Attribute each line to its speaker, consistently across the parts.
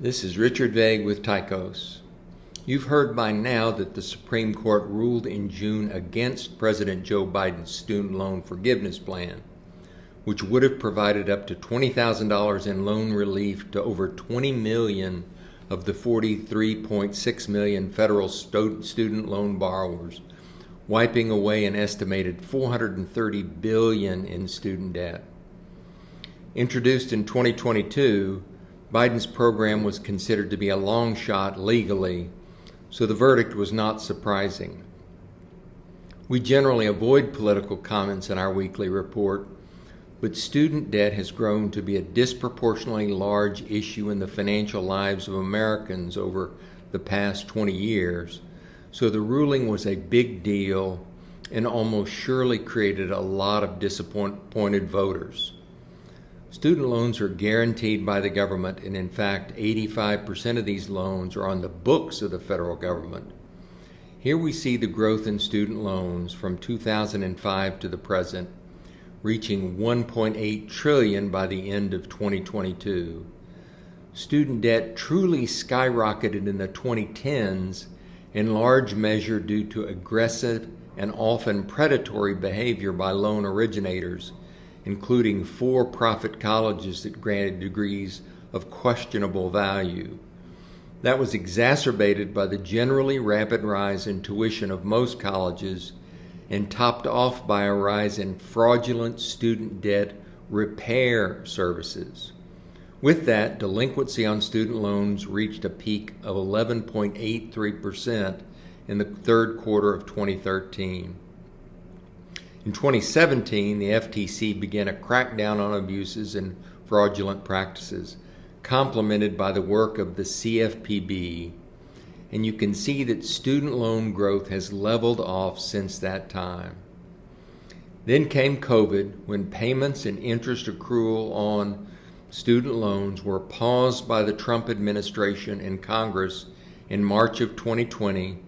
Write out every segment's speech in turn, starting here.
Speaker 1: This is Richard Vague with Tychos. You've heard by now that the Supreme Court ruled in June against President Joe Biden's student loan forgiveness plan, which would have provided up to $20,000 in loan relief to over 20 million of the 43.6 million federal student loan borrowers, wiping away an estimated $430 billion in student debt. Introduced in 2022, Biden's program was considered to be a long shot legally, so the verdict was not surprising. We generally avoid political comments in our weekly report, but student debt has grown to be a disproportionately large issue in the financial lives of Americans over the past 20 years, so the ruling was a big deal and almost surely created a lot of disappointed voters. Student loans are guaranteed by the government, and in fact, 85% of these loans are on the books of the federal government. Here we see the growth in student loans from 2005 to the present, reaching $1.8 trillion by the end of 2022. Student debt truly skyrocketed in the 2010s, in large measure due to aggressive and often predatory behavior by loan originators, including for-profit colleges that granted degrees of questionable value. That was exacerbated by the generally rapid rise in tuition of most colleges and topped off by a rise in fraudulent student debt repair services. With that, delinquency on student loans reached a peak of 11.83% in the third quarter of 2013. In 2017, the FTC began a crackdown on abuses and fraudulent practices, complemented by the work of the CFPB, and you can see that student loan growth has leveled off since that time. Then came COVID, when payments and interest accrual on student loans were paused by the Trump administration and Congress in March of 2020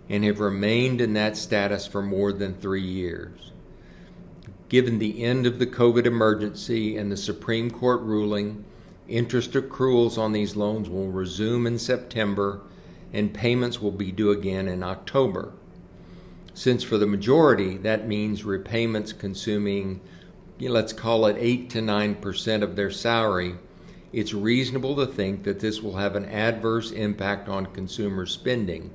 Speaker 1: and have remained in that status for more than 3 years. Given the end of the COVID emergency and the Supreme Court ruling, interest accruals on these loans will resume in September and payments will be due again in October. Since for the majority that means repayments consuming, let's call it 8 to 9% of their salary, it's reasonable to think that this will have an adverse impact on consumer spending.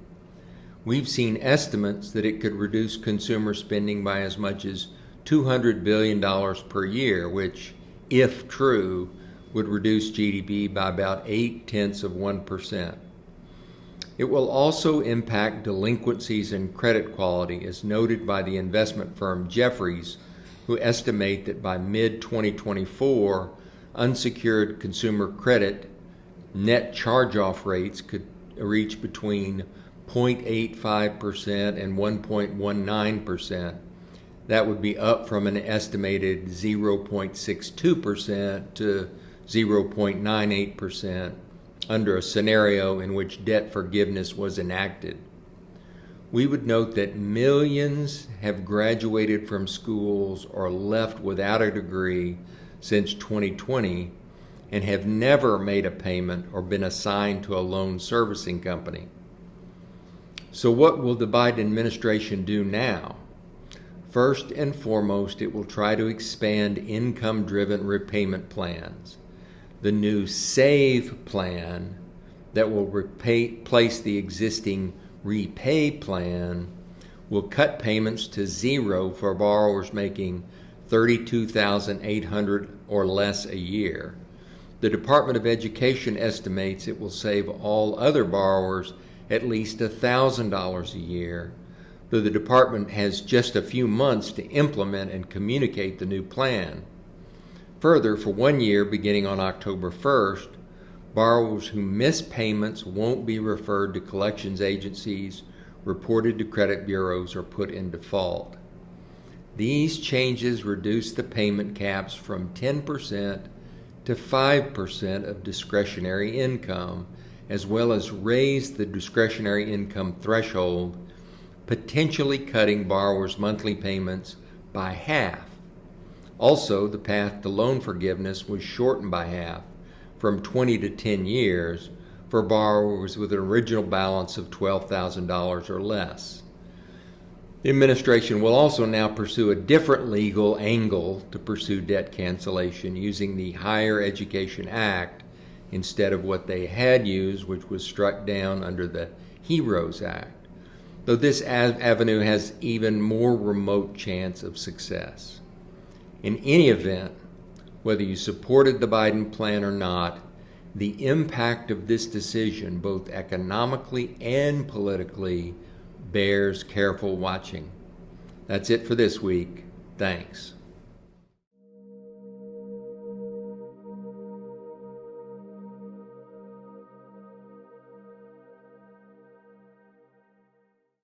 Speaker 1: We've seen estimates that it could reduce consumer spending by as much as $200 billion per year, which, if true, would reduce GDP by about 0.8%. It will also impact delinquencies and credit quality, as noted by the investment firm Jefferies, who estimate that by mid-2024, unsecured consumer credit net charge-off rates could reach between 0.85% and 1.19%. That would be up from an estimated 0.62% to 0.98% under a scenario in which debt forgiveness was enacted. We would note that millions have graduated from schools or left without a degree since 2020 and have never made a payment or been assigned to a loan servicing company. So what will the Biden administration do now? First and foremost, it will try to expand income-driven repayment plans. The new SAVE plan that will replace the existing REPAY plan will cut payments to zero for borrowers making $32,800 or less a year. The Department of Education estimates it will save all other borrowers at least $1,000 a year, though the department has just a few months to implement and communicate the new plan. Further, for 1 year beginning on October 1st, borrowers who miss payments won't be referred to collections agencies, reported to credit bureaus, or put in default. These changes reduce the payment caps from 10% to 5% of discretionary income, as well as raise the discretionary income threshold, potentially cutting borrowers' monthly payments by half. Also, the path to loan forgiveness was shortened by half, from 20 to 10 years, for borrowers with an original balance of $12,000 or less. The administration will also now pursue a different legal angle to pursue debt cancellation using the Higher Education Act instead of what they had used, which was struck down under the HEROES Act, though this avenue has even more remote chance of success. In any event, whether you supported the Biden plan or not, the impact of this decision, both economically and politically, bears careful watching. That's it for this week. Thanks.